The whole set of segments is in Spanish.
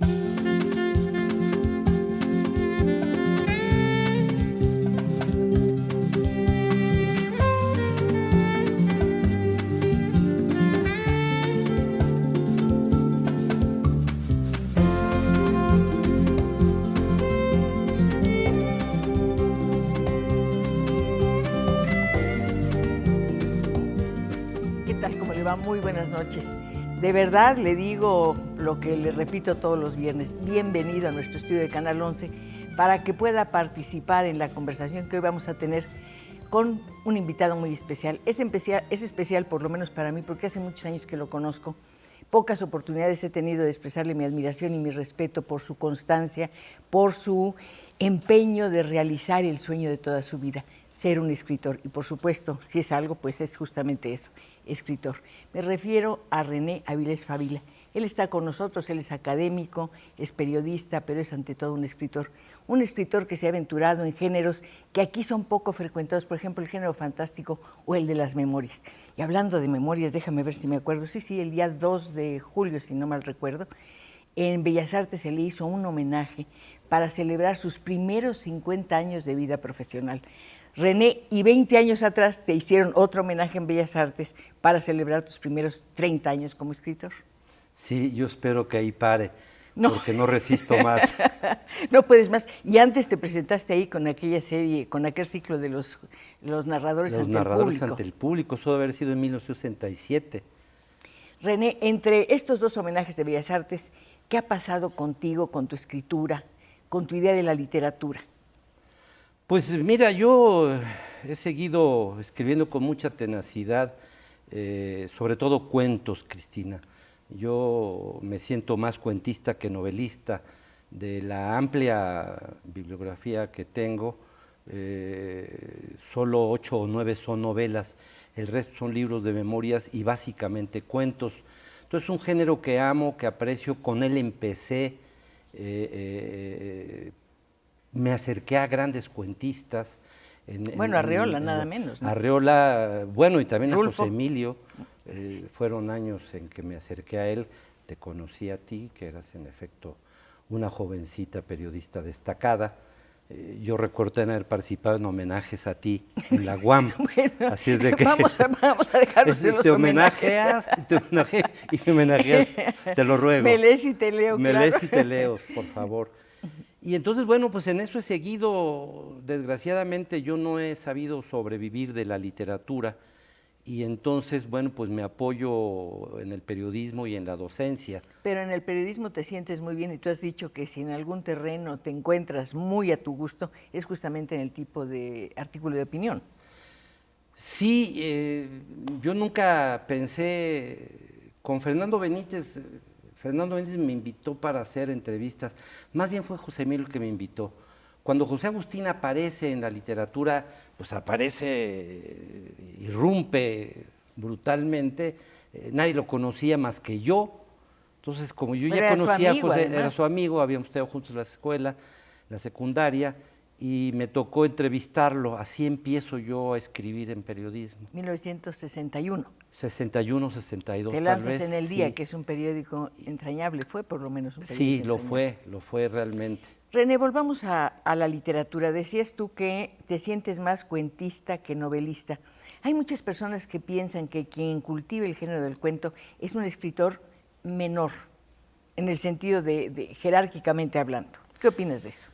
¿Qué tal? ¿Cómo le va? Muy buenas noches. De verdad le digo lo que le repito todos los viernes. Bienvenido a nuestro estudio de Canal 11 para que pueda participar en la conversación que hoy vamos a tener con un invitado muy especial. Es especial por lo menos para mí porque hace muchos años que lo conozco. Pocas oportunidades he tenido de expresarle mi admiración y mi respeto por su constancia, por su empeño de realizar el sueño de toda su vida, ser un escritor. Y por supuesto, si es algo, pues es justamente eso, escritor. Me refiero a René Avilés Favila. Él está con nosotros, él es académico, es periodista, pero es ante todo un escritor que se ha aventurado en géneros que aquí son poco frecuentados, por ejemplo, el género fantástico o el de las memorias. Y hablando de memorias, déjame ver si me acuerdo, sí, el día 2 de julio, si no mal recuerdo, en Bellas Artes se le hizo un homenaje para celebrar sus primeros 50 años de vida profesional. René, y 20 años atrás te hicieron otro homenaje en Bellas Artes para celebrar tus primeros 30 años como escritor. Sí, yo espero que ahí pare, no. Porque no resisto más. No puedes más. Y antes te presentaste ahí con aquella serie, con aquel ciclo de los narradores ante el público. Los narradores ante el público, eso debe haber sido en 1967. René, entre estos dos homenajes de Bellas Artes, ¿qué ha pasado contigo, con tu escritura, con tu idea de la literatura? Pues mira, yo he seguido escribiendo con mucha tenacidad, sobre todo cuentos, Cristina. Yo me siento más cuentista que novelista. De la amplia bibliografía que tengo, solo 8 o 9 son novelas, el resto son libros de memorias y básicamente cuentos. Entonces es un género que amo, que aprecio, con él empecé. Me acerqué a grandes cuentistas. Arreola, nada menos, ¿no? Arreola, bueno, y también Rulfo. A José Emilio. Fueron años en que me acerqué a él, te conocí a ti, que eras en efecto una jovencita periodista destacada. Yo recuerdo haber participado en homenajes a ti en la UAM. Bueno, así es de que vamos a dejarnos de los te homenajeas, y me homenajeas, te lo ruego. Me lees y te leo, Me lees y te leo, por favor. Y entonces, bueno, pues en eso he seguido. Desgraciadamente yo no he sabido sobrevivir de la literatura y entonces, bueno, pues me apoyo en el periodismo y en la docencia. Pero en el periodismo te sientes muy bien y tú has dicho que si en algún terreno te encuentras muy a tu gusto, es justamente en el tipo de artículo de opinión. Sí, yo nunca pensé, con Fernando Benítez me invitó para hacer entrevistas, más bien fue José Emilio el que me invitó. Cuando José Agustín aparece en la literatura, pues aparece, irrumpe brutalmente, nadie lo conocía más que yo. Entonces, como yo ya conocía a José, era su amigo, habíamos estado juntos en la escuela, la secundaria, y me tocó entrevistarlo. Así empiezo yo a escribir en periodismo. 1961. 61, 62. Te lanzas en El Día, que es un periódico entrañable, fue por lo menos un periódico entrañable. Sí, lo fue realmente. René, volvamos a la literatura. Decías tú que te sientes más cuentista que novelista. Hay muchas personas que piensan que quien cultive el género del cuento es un escritor menor, en el sentido de jerárquicamente hablando. ¿Qué opinas de eso?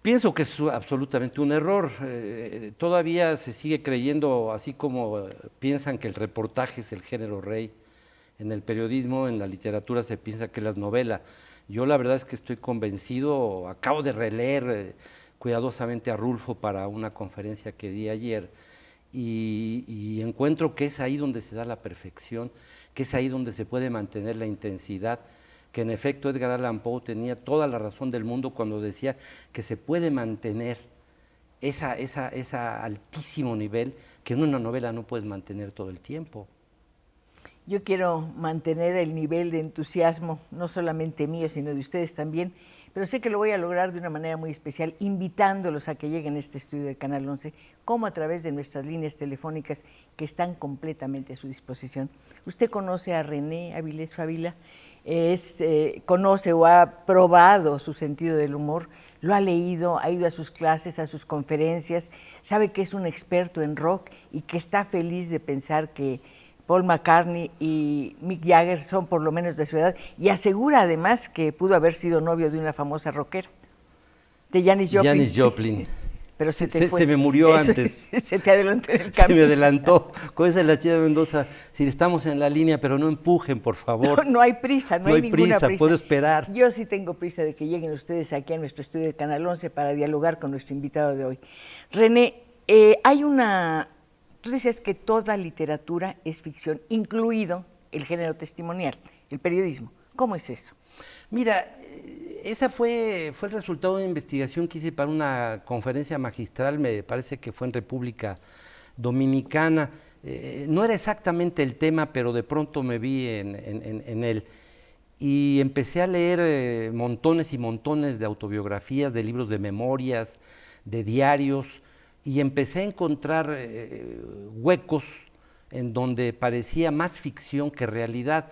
Pienso que es absolutamente un error. Todavía se sigue creyendo, así como piensan que el reportaje es el género rey, en el periodismo, en la literatura se piensa que es la novela. Yo la verdad es que estoy convencido, acabo de releer cuidadosamente a Rulfo para una conferencia que di ayer y encuentro que es ahí donde se da la perfección, que es ahí donde se puede mantener la intensidad, que en efecto Edgar Allan Poe tenía toda la razón del mundo cuando decía que se puede mantener ese altísimo nivel que en una novela no puedes mantener todo el tiempo. Yo quiero mantener el nivel de entusiasmo, no solamente mío, sino de ustedes también, pero sé que lo voy a lograr de una manera muy especial, invitándolos a que lleguen a este estudio de Canal 11, como a través de nuestras líneas telefónicas que están completamente a su disposición. Usted conoce a René Avilés Favila, conoce o ha probado su sentido del humor, lo ha leído, ha ido a sus clases, a sus conferencias, sabe que es un experto en rock y que está feliz de pensar que Paul McCartney y Mick Jagger son por lo menos de su edad, y asegura además que pudo haber sido novio de una famosa rockera, de Janis Joplin. Janis Joplin. Pero se te fue. Se me murió antes. Se te adelantó en el camino. Se me adelantó. Con esa la Chida Mendoza, si estamos en la línea, pero no empujen, por favor. No hay prisa, no hay ninguna prisa. Puedo esperar. Yo sí tengo prisa de que lleguen ustedes aquí a nuestro estudio de Canal 11 para dialogar con nuestro invitado de hoy. René, tú decías que toda literatura es ficción, incluido el género testimonial, el periodismo. ¿Cómo es eso? Mira, esa fue el resultado de una investigación que hice para una conferencia magistral, me parece que fue en República Dominicana. No era exactamente el tema, pero de pronto me vi en él. Y empecé a leer montones y montones de autobiografías, de libros de memorias, de diarios, y empecé a encontrar huecos en donde parecía más ficción que realidad.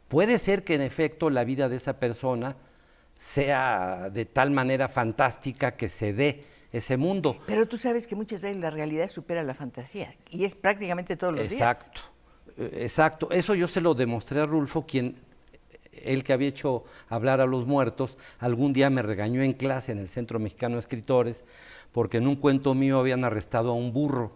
Puede ser que en efecto la vida de esa persona sea de tal manera fantástica que se dé ese mundo. Pero tú sabes que muchas veces la realidad supera la fantasía, y es prácticamente todos los días. Exacto. Eso yo se lo demostré a Rulfo, él que había hecho hablar a los muertos, algún día me regañó en clase en el Centro Mexicano de Escritores, porque en un cuento mío habían arrestado a un burro.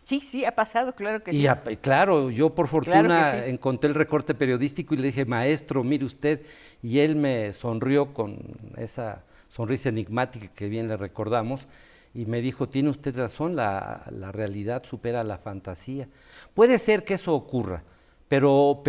Sí, ha pasado, claro que sí. Y claro, yo por fortuna encontré el recorte periodístico y le dije, maestro, mire usted, y él me sonrió con esa sonrisa enigmática que bien le recordamos, y me dijo, tiene usted razón, la realidad supera la fantasía. Puede ser que eso ocurra, pero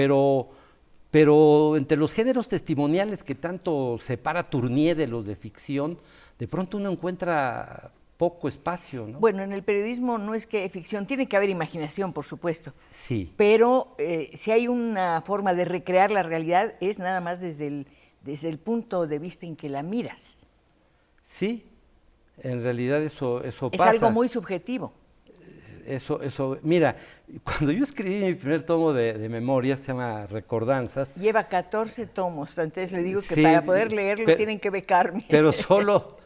entre los géneros testimoniales que tanto separa Tournier de los de ficción, de pronto uno encuentra poco espacio, ¿no? Bueno, en el periodismo no es que ficción, tiene que haber imaginación, por supuesto. Sí. Pero si hay una forma de recrear la realidad, es nada más desde el punto de vista en que la miras. Sí, en realidad eso pasa. Es algo muy subjetivo. Mira, cuando yo escribí mi primer tomo de memorias, se llama Recordanzas. Lleva 14 tomos, entonces le digo que para poder leerlo tienen que becarme. Pero solo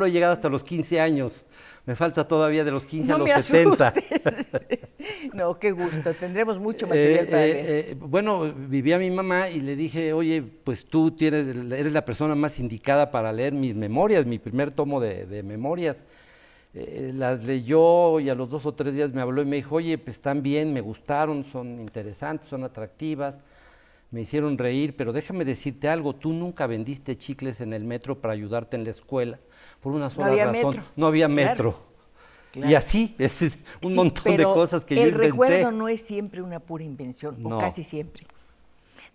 he llegado hasta los 15 años. Me falta todavía de los 15 a los 70. No, qué gusto, tendremos mucho material para leer. Bueno, vivía mi mamá y le dije, oye, pues tú eres la persona más indicada para leer mis memorias, mi primer tomo de memorias. Las leyó y a los 2 o 3 días me habló y me dijo, oye, pues están bien, me gustaron, son interesantes, son atractivas, me hicieron reír, pero déjame decirte algo, tú nunca vendiste chicles en el metro para ayudarte en la escuela, por una sola razón, no había metro. Claro. Y así, es un montón de cosas que yo inventé. El recuerdo no es siempre una pura invención, o casi siempre.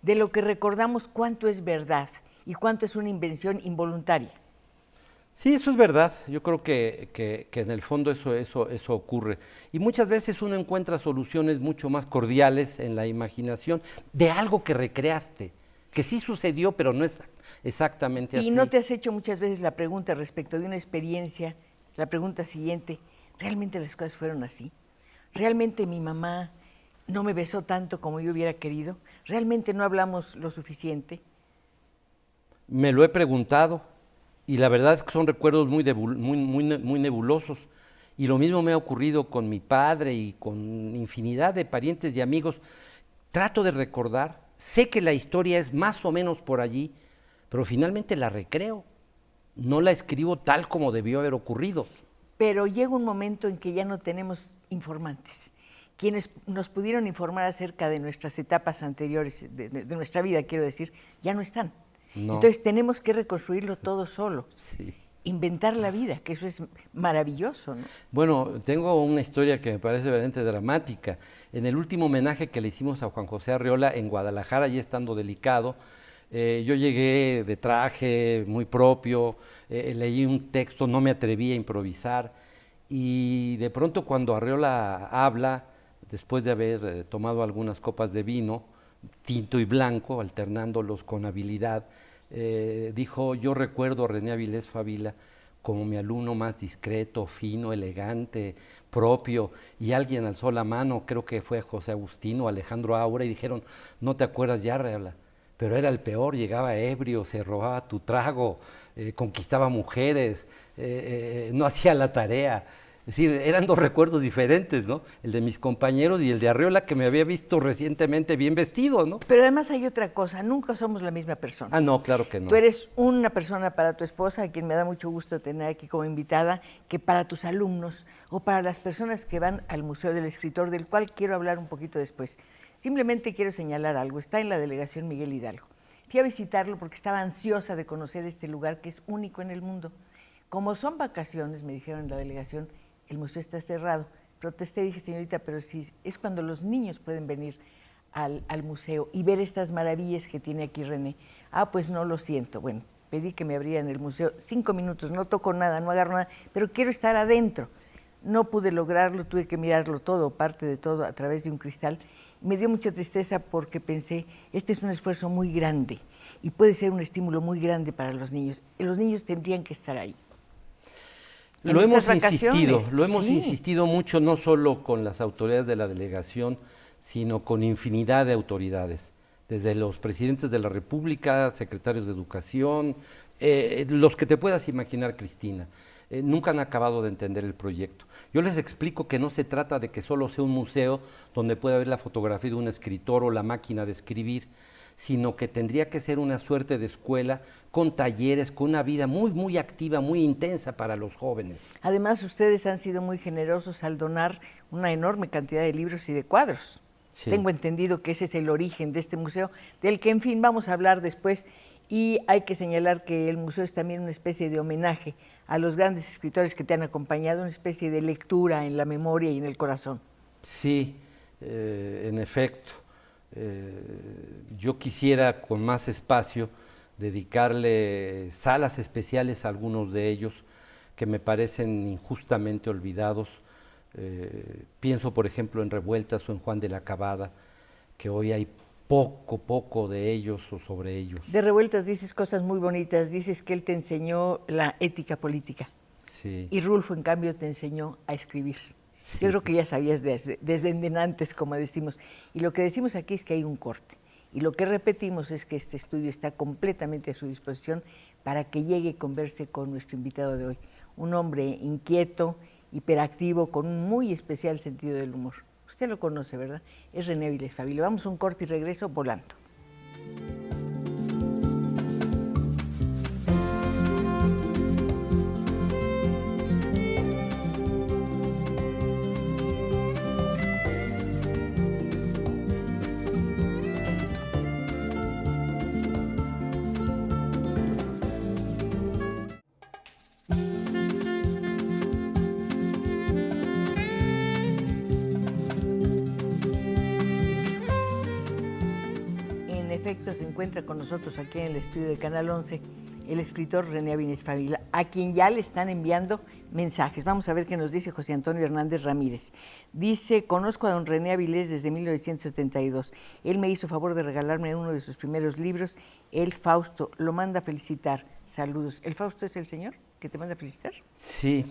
De lo que recordamos, cuánto es verdad y cuánto es una invención involuntaria. Sí, eso es verdad. Yo creo que en el fondo eso ocurre. Y muchas veces uno encuentra soluciones mucho más cordiales en la imaginación de algo que recreaste, que sí sucedió, pero no es exactamente así. ¿Y no te has hecho muchas veces la pregunta respecto de una experiencia, la pregunta siguiente, ¿realmente las cosas fueron así? ¿Realmente mi mamá no me besó tanto como yo hubiera querido? ¿Realmente no hablamos lo suficiente? Me lo he preguntado. Y la verdad es que son recuerdos muy nebulosos. Y lo mismo me ha ocurrido con mi padre y con infinidad de parientes y amigos. Trato de recordar, sé que la historia es más o menos por allí, pero finalmente la recreo. No la escribo tal como debió haber ocurrido. Pero llega un momento en que ya no tenemos informantes. Quienes nos pudieron informar acerca de nuestras etapas anteriores, de nuestra vida, quiero decir, ya no están. No. Entonces tenemos que reconstruirlo todo solo, inventar la vida, que eso es maravilloso, ¿no? Bueno, tengo una historia que me parece verdaderamente dramática. En el último homenaje que le hicimos a Juan José Arriola en Guadalajara, ya estando delicado, yo llegué de traje muy propio, leí un texto, no me atreví a improvisar, y de pronto cuando Arriola habla, después de haber tomado algunas copas de vino, tinto y blanco, alternándolos con habilidad, dijo, yo recuerdo a René Avilés Favila como mi alumno más discreto, fino, elegante, propio, y alguien alzó la mano, creo que fue José Agustín o Alejandro Aura, y dijeron, no te acuerdas ya, Arriola, pero era el peor, llegaba ebrio, se robaba tu trago, conquistaba mujeres, no hacía la tarea. Es decir, eran dos recuerdos diferentes, ¿no? El de mis compañeros y el de Arreola, que me había visto recientemente bien vestido, ¿no? Pero además hay otra cosa, nunca somos la misma persona. Ah, no, claro que no. Tú eres una persona para tu esposa, a quien me da mucho gusto tener aquí como invitada, que para tus alumnos o para las personas que van al Museo del Escritor, del cual quiero hablar un poquito después. Simplemente quiero señalar algo, está en la delegación Miguel Hidalgo. Fui a visitarlo porque estaba ansiosa de conocer este lugar que es único en el mundo. Como son vacaciones, me dijeron en la delegación, el museo está cerrado. Protesté, dije, señorita, pero si es cuando los niños pueden venir al museo y ver estas maravillas que tiene aquí René. Ah, pues no, lo siento. Bueno, pedí que me abrieran el museo 5 minutos, no toco nada, no agarro nada, pero quiero estar adentro. No pude lograrlo, tuve que mirarlo todo, parte de todo, a través de un cristal. Me dio mucha tristeza porque pensé, este es un esfuerzo muy grande y puede ser un estímulo muy grande para los niños. Y los niños tendrían que estar ahí. Lo hemos insistido mucho, no solo con las autoridades de la delegación, sino con infinidad de autoridades, desde los presidentes de la República, secretarios de Educación, los que te puedas imaginar, Cristina. Nunca han acabado de entender el proyecto. Yo les explico que no se trata de que solo sea un museo donde pueda haber la fotografía de un escritor o la máquina de escribir, sino que tendría que ser una suerte de escuela con talleres, con una vida muy, muy activa, muy intensa para los jóvenes. Además, ustedes han sido muy generosos al donar una enorme cantidad de libros y de cuadros. Sí. Tengo entendido que ese es el origen de este museo, del que, en fin, vamos a hablar después. Y hay que señalar que el museo es también una especie de homenaje a los grandes escritores que te han acompañado, una especie de lectura en la memoria y en el corazón. Sí, en efecto. Yo quisiera con más espacio dedicarle salas especiales a algunos de ellos que me parecen injustamente olvidados. Pienso, por ejemplo, en Revueltas o en Juan de la Cabada, que hoy hay poco de ellos o sobre ellos. De Revueltas dices cosas muy bonitas, dices que él te enseñó la ética política. Sí. Y Rulfo, en cambio, te enseñó a escribir. Sí. Yo creo que ya sabías desde antes, como decimos. Y lo que decimos aquí es que hay un corte. Y lo que repetimos es que este estudio está completamente a su disposición para que llegue y converse con nuestro invitado de hoy. Un hombre inquieto, hiperactivo, con un muy especial sentido del humor. Usted lo conoce, ¿verdad? Es René Avilés Fabile. Vamos a un corte y regreso volando. Se encuentra con nosotros aquí en el estudio de Canal 11 el escritor René Avilés Fabile, a quien ya le están enviando mensajes. Vamos a ver qué nos dice José Antonio Hernández Ramírez. Dice, conozco a don René Avilés desde 1972. Él me hizo favor de regalarme uno de sus primeros libros, El Fausto. Lo manda a felicitar. Saludos. ¿El Fausto es el señor que te manda a felicitar? Sí,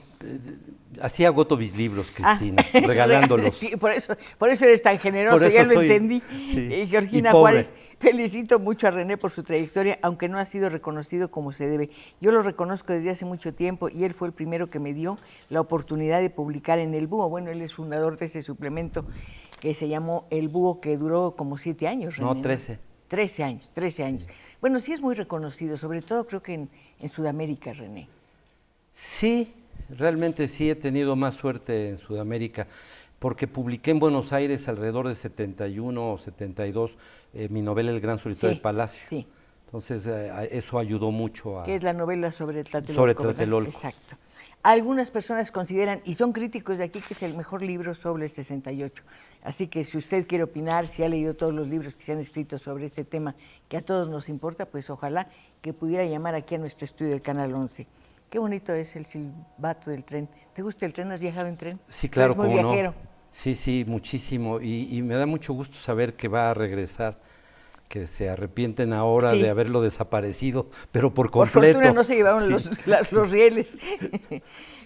así agoto mis libros, Cristina, regalándolos. Sí, por eso eres tan generoso, ya lo entendí. Sí, Georgina Juárez, felicito mucho a René por su trayectoria, aunque no ha sido reconocido como se debe. Yo lo reconozco desde hace mucho tiempo y él fue el primero que me dio la oportunidad de publicar en El Búho. Bueno, él es fundador de ese suplemento que se llamó El Búho, que duró como 7 años, René. No, 13. 13 años. Bueno, sí es muy reconocido, sobre todo creo que en Sudamérica, René. Sí, realmente sí he tenido más suerte en Sudamérica, porque publiqué en Buenos Aires alrededor de 71 o 72 mi novela El Gran Solitario del Palacio. Sí. Entonces eso ayudó mucho a... Que es la novela sobre Tlatelolco. Sobre Tlatelolco. Exacto. Algunas personas consideran, y son críticos de aquí, que es el mejor libro sobre el 68. Así que si usted quiere opinar, si ha leído todos los libros que se han escrito sobre este tema, que a todos nos importa, pues ojalá que pudiera llamar aquí a nuestro estudio del Canal 11. Qué bonito es el silbato del tren. ¿Te gusta el tren? ¿Has viajado en tren? Sí, claro, ¿Eres muy viajero? No. Sí, muchísimo. Y me da mucho gusto saber que va a regresar, que se arrepienten ahora Sí. de haberlo desaparecido, pero por Por completo. fortuna no se llevaron Sí. los rieles.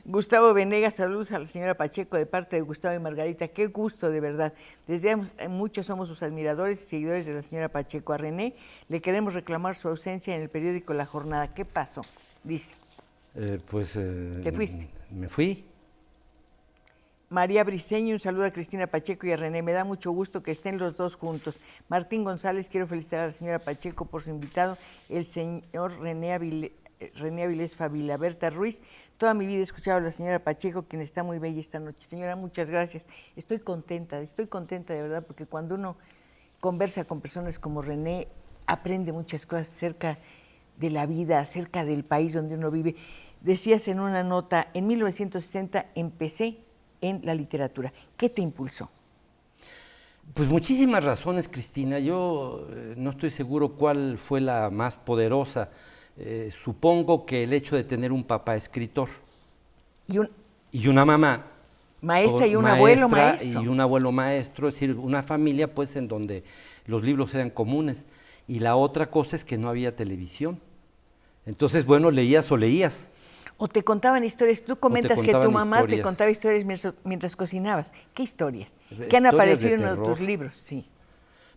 Gustavo Venegas, saludos a la señora Pacheco de parte de Gustavo y Margarita. Qué gusto, de verdad. Desde muchos somos sus admiradores y seguidores de la señora Pacheco. A René le queremos reclamar su ausencia en el periódico La Jornada. ¿Qué pasó? Dice. ¿Te fuiste? Me fui. María Briceño, un saludo a Cristina Pacheco y a René. Me da mucho gusto que estén los dos juntos. Martín González, quiero felicitar a la señora Pacheco por su invitado, el señor René Avilés Favila. Berta Ruiz, toda mi vida he escuchado a la señora Pacheco, quien está muy bella esta noche. Señora, muchas gracias. Estoy contenta de verdad, porque cuando uno conversa con personas como René, aprende muchas cosas acerca de la vida, acerca del país donde uno vive. Decías en una nota, en 1960 empecé en la literatura. ¿Qué te impulsó? Pues muchísimas razones, Cristina. Yo no estoy seguro cuál fue la más poderosa. Supongo que el hecho de tener un papá escritor y una mamá maestra y un abuelo maestro. Y un abuelo maestro, es decir, una familia pues en donde los libros eran comunes. Y la otra cosa es que no había televisión. Entonces, bueno, leías o leías. O te contaban historias. Tú comentas que tu mamá historias. te contaba historias mientras cocinabas. ¿Qué historias? Historias ¿Qué han aparecido de en tus libros? Sí.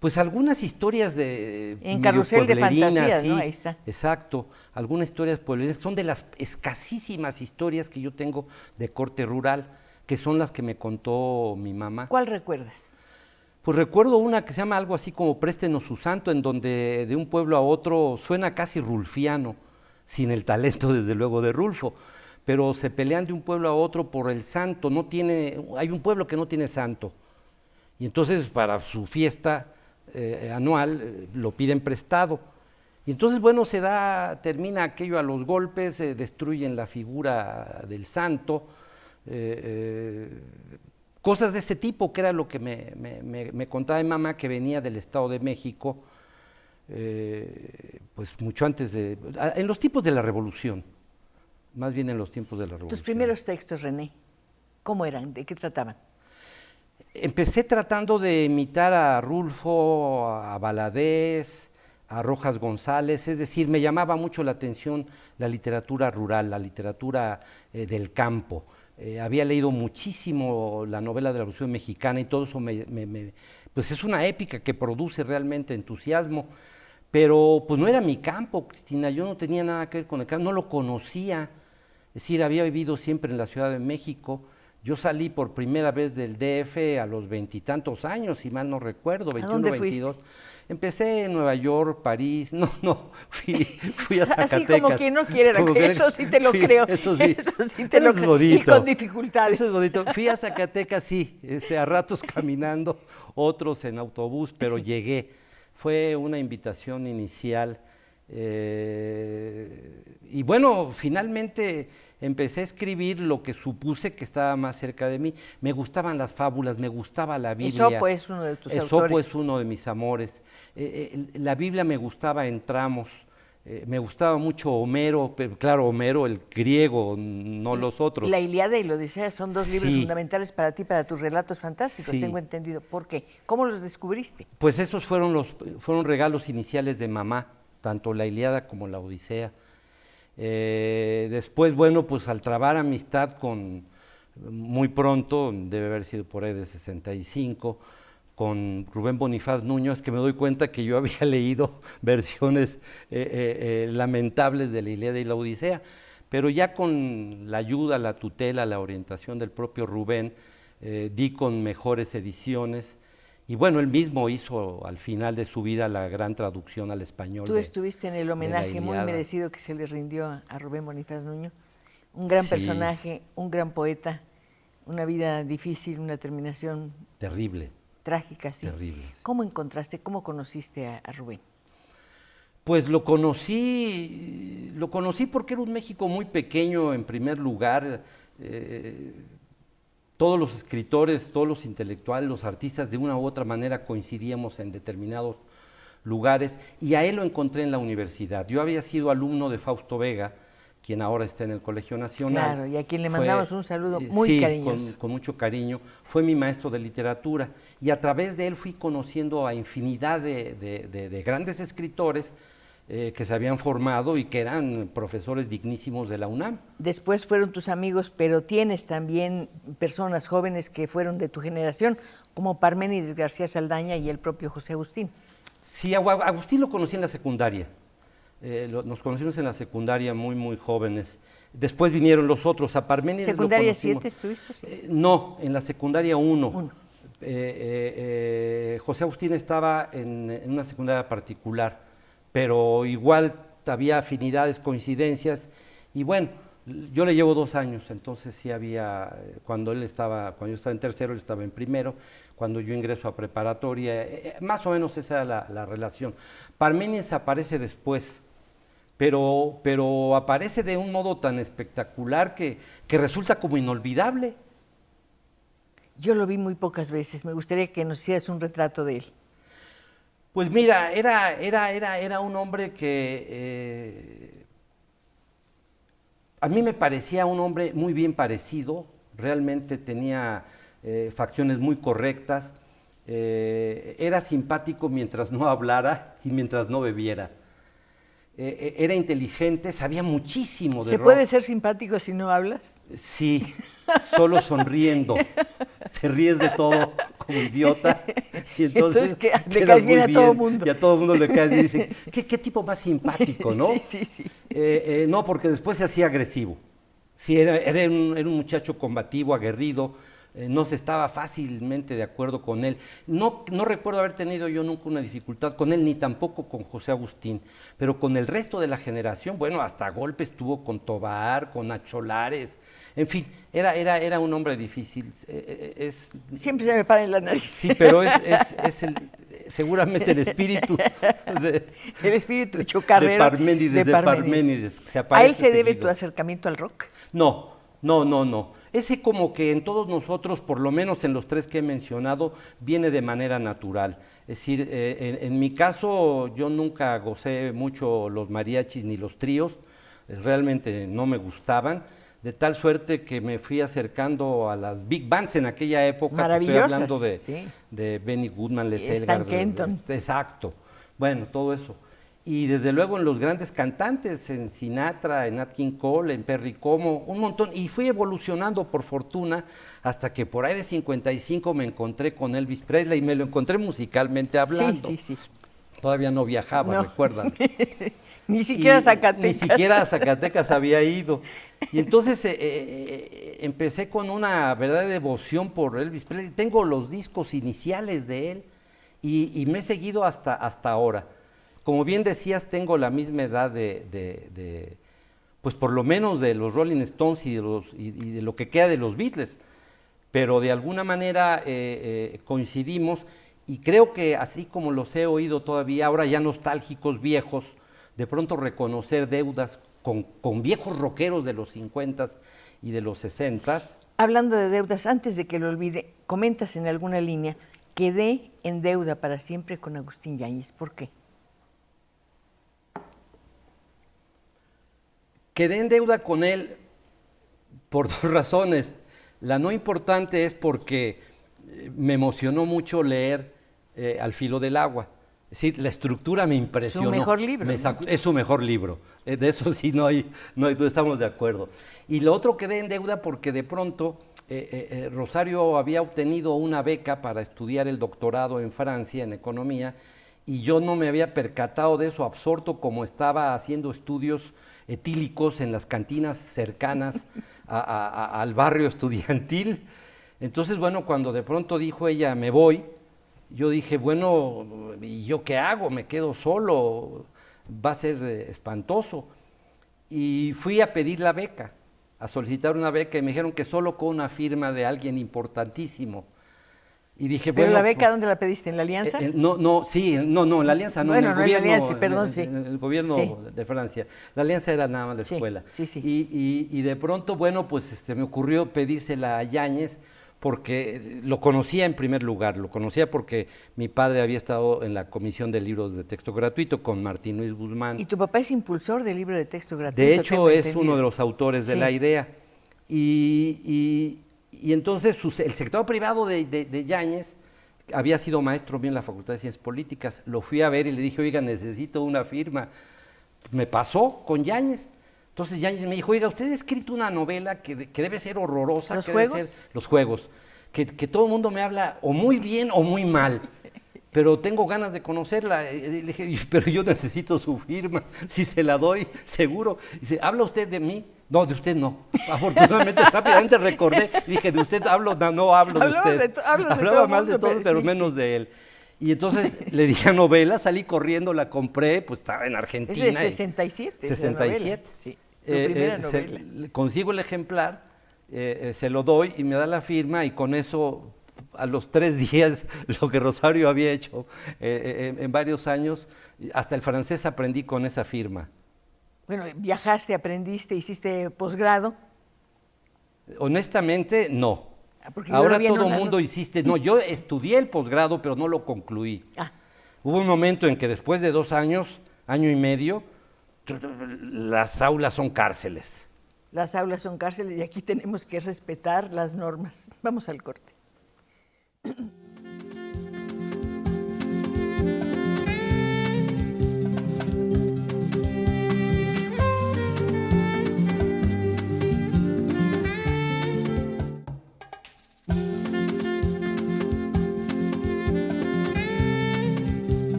Pues algunas historias de en Carrusel de Fantasías, sí, ¿no? Ahí está. Exacto. Algunas historias pueblerinas son de las escasísimas historias que yo tengo de corte rural, que son las que me contó mi mamá. ¿Cuál recuerdas? Pues recuerdo una que se llama algo así como Préstenos su santo, en donde de un pueblo a otro suena casi rulfiano, sin el talento desde luego de Rulfo, pero se pelean de un pueblo a otro por el santo. Hay un pueblo que no tiene santo, y entonces para su fiesta anual lo piden prestado. Y entonces, bueno, termina aquello a los golpes, destruyen la figura del santo, cosas de este tipo, que era lo que me contaba mi mamá, que venía del Estado de México, pues mucho antes en los tiempos de la Revolución, más bien en los tiempos de la Revolución. Tus primeros textos, René, ¿cómo eran? ¿De qué trataban? Empecé tratando de imitar a Rulfo, a Valadez, a Rojas González, es decir, me llamaba mucho la atención la literatura rural, la literatura del campo. Había leído muchísimo la novela de la Revolución Mexicana y todo eso pues es una épica que produce realmente entusiasmo, pero pues no era mi campo, Cristina, yo no tenía nada que ver con el campo, no lo conocía, es decir, había vivido siempre en la Ciudad de México. Yo salí por primera vez del DF a los 20 y tantos años, si mal no recuerdo, 21, 22. Empecé en Nueva York, París, fui a Zacatecas. Así como que no quiere, eso sí te lo creo. Eso sí te lo creo. Y con dificultades. Eso es bonito. Fui a Zacatecas, sí, a ratos caminando, otros en autobús, pero llegué. Fue una invitación inicial. Y bueno, finalmente empecé a escribir lo que supuse que estaba más cerca de mí. Me gustaban las fábulas, me gustaba la Biblia. Esopo es uno de tus autores. Esopo es uno de mis amores. La Biblia me gustaba en tramos. Me gustaba mucho Homero, pero claro, Homero, el griego, no los otros. La Ilíada y la Odisea son dos libros fundamentales para ti, para tus relatos fantásticos, tengo entendido. ¿Por qué? ¿Cómo los descubriste? Pues esos fueron regalos iniciales de mamá, tanto la Ilíada como la Odisea. Después, bueno, pues al trabar amistad muy pronto, debe haber sido por ahí de 65, con Rubén Bonifaz Nuño, es que me doy cuenta que yo había leído versiones lamentables de la Ilíada y la Odisea, pero ya con la ayuda, la tutela, la orientación del propio Rubén, di con mejores ediciones. Y bueno, él mismo hizo al final de su vida la gran traducción al español. Tú estuviste en el homenaje muy merecido que se le rindió a Rubén Bonifaz Nuño, un gran personaje, un gran poeta, una vida difícil, una terminación terrible. Trágica, sí. Terrible. ¿Cómo conociste a Rubén? Pues lo conocí porque era un México muy pequeño en primer lugar. Todos los escritores, todos los intelectuales, los artistas, de una u otra manera coincidíamos en determinados lugares, y a él lo encontré en la universidad. Yo había sido alumno de Fausto Vega, quien ahora está en el Colegio Nacional. Claro, y a quien le mandamos un saludo muy sí, cariñoso. Con mucho cariño. Fue mi maestro de literatura y a través de él fui conociendo a infinidad de grandes escritores que se habían formado y que eran profesores dignísimos de la UNAM. Después fueron tus amigos, pero tienes también personas jóvenes que fueron de tu generación, como Parménides García Saldaña y el propio José Agustín. Sí, Agustín lo conocí en la secundaria. Nos conocimos en la secundaria muy jóvenes. Después vinieron los otros. A Parménides ¿Secundaria lo 7 estuviste? Sí. No, en la secundaria 1. José Agustín estaba en una secundaria particular, pero igual había afinidades, coincidencias, y bueno, yo le llevo 2 años, entonces sí había, cuando yo estaba en tercero, él estaba en primero, cuando yo ingreso a preparatoria, más o menos esa era la relación. Parménides aparece después, pero aparece de un modo tan espectacular que resulta como inolvidable. Yo lo vi muy pocas veces, me gustaría que nos hicieras un retrato de él. Pues mira, era un hombre que a mí me parecía un hombre muy bien parecido, realmente tenía facciones muy correctas, era simpático mientras no hablara y mientras no bebiera. Era inteligente, sabía muchísimo de ¿Se rock. puede ser simpático si no hablas? Sí, solo sonriendo. Se ríes de todo como idiota. Y entonces le caes bien a todo el mundo. Y a todo el mundo le caes y dicen, ¿qué tipo más simpático, no? Sí. No, porque después se hacía agresivo. Sí, era un muchacho combativo, aguerrido. No se estaba fácilmente de acuerdo con él. No recuerdo haber tenido yo nunca una dificultad con él, ni tampoco con José Agustín, pero con el resto de la generación, bueno, hasta golpes tuvo con Tobar, con Nacho Lares, en fin, era un hombre difícil. Siempre se me para en la nariz. Sí, pero seguramente el espíritu el espíritu chocarrero de Parménides. ¿A él se debe tu acercamiento al rock? No. Ese como que en todos nosotros, por lo menos en los 3 que he mencionado, viene de manera natural. Es decir, en mi caso yo nunca gocé mucho los mariachis ni los tríos, realmente no me gustaban, de tal suerte que me fui acercando a las big bands en aquella época. Maravillosas, estoy hablando sí. de Benny Goodman, Les Elgar, Stan Kenton. Exacto, bueno, todo eso. Y desde luego en los grandes cantantes, en Sinatra, en Nat King Cole, en Perry Como, un montón. Y fui evolucionando por fortuna hasta que por ahí de 55 me encontré con Elvis Presley y me lo encontré musicalmente hablando. Sí. Todavía no viajaba, ¿recuerdas? Ni siquiera a Zacatecas. Ni siquiera a Zacatecas había ido. Y entonces empecé con una verdadera devoción por Elvis Presley. Tengo los discos iniciales de él y me he seguido hasta ahora. Como bien decías, tengo la misma edad pues por lo menos de los Rolling Stones y de lo que queda de los Beatles, pero de alguna manera coincidimos y creo que así como los he oído todavía, ahora ya nostálgicos viejos, de pronto reconocer deudas con viejos rockeros de los 50s y de los 60s. Hablando de deudas, antes de que lo olvide, comentas en alguna línea, quedé en deuda para siempre con Agustín Yáñez. ¿Por qué? Quedé en deuda con él por 2 razones. La no importante es porque me emocionó mucho leer Al filo del agua. Es decir, la estructura me impresionó. Su mejor libro. Es su mejor libro. De eso sí no estamos de acuerdo. Y lo otro, quedé en deuda porque de pronto Rosario había obtenido una beca para estudiar el doctorado en Francia en economía y yo no me había percatado de eso, absorto como estaba haciendo estudios etílicos en las cantinas cercanas al barrio estudiantil. Entonces, bueno, cuando de pronto dijo ella, me voy, yo dije, bueno, ¿y yo qué hago? Me quedo solo, va a ser espantoso. Y fui a pedir la beca, a solicitar una beca, y me dijeron que solo con una firma de alguien importantísimo. Y dije, ¿Pero bueno, la beca dónde la pediste? ¿En la Alianza? No, en la Alianza, no, bueno, en el gobierno, en la Alianza, perdón, sí. En el gobierno de Francia. La Alianza era nada más la escuela. Sí. Y de pronto, bueno, pues me ocurrió pedírsela a Yáñez, porque lo conocía en primer lugar, lo conocía porque mi padre había estado en la comisión de libros de texto gratuito con Martín Luis Guzmán. Y tu papá es impulsor del libro de texto gratuito. De hecho, tengo es entendido. uno de los autores de Sí. la idea. Y entonces el sector privado de Yáñez había sido maestro mío en la Facultad de Ciencias Políticas. Lo fui a ver y le dije, oiga, necesito una firma. Me pasó con Yáñez. Entonces Yáñez me dijo, oiga, usted ha escrito una novela que debe ser horrorosa. ¿Los que debe juegos? ser- los juegos. Que todo el mundo me habla o muy bien o muy mal. Pero tengo ganas de conocerla. Le dije, pero yo necesito su firma. Si se la doy, seguro. Dice, ¿habla usted de mí? No, de usted no. Afortunadamente, rápidamente recordé. Dije, de usted hablo, no hablo de Hablamos usted. de hablas de Hablaba todo mal de mundo, todos, pero sí, menos sí. de él. Y entonces le dije a novela, salí corriendo, la compré, pues estaba en Es Argentina. de y- 67. esa 67. novela. Sí, tu primera novela. Consigo el ejemplar, se lo doy y me da la firma y con eso, a los 3 días, lo que Rosario había hecho en varios años, hasta el francés aprendí con esa firma. Bueno, viajaste, aprendiste, hiciste posgrado. Honestamente, no. Porque yo Ahora lo vi en todo una mundo nota. hiciste, no, yo estudié el posgrado, pero no lo concluí. Ah, Hubo un momento en que después de 2 años, año y medio, las aulas son cárceles. las aulas son cárceles y aquí tenemos que respetar las normas. Vamos al corte.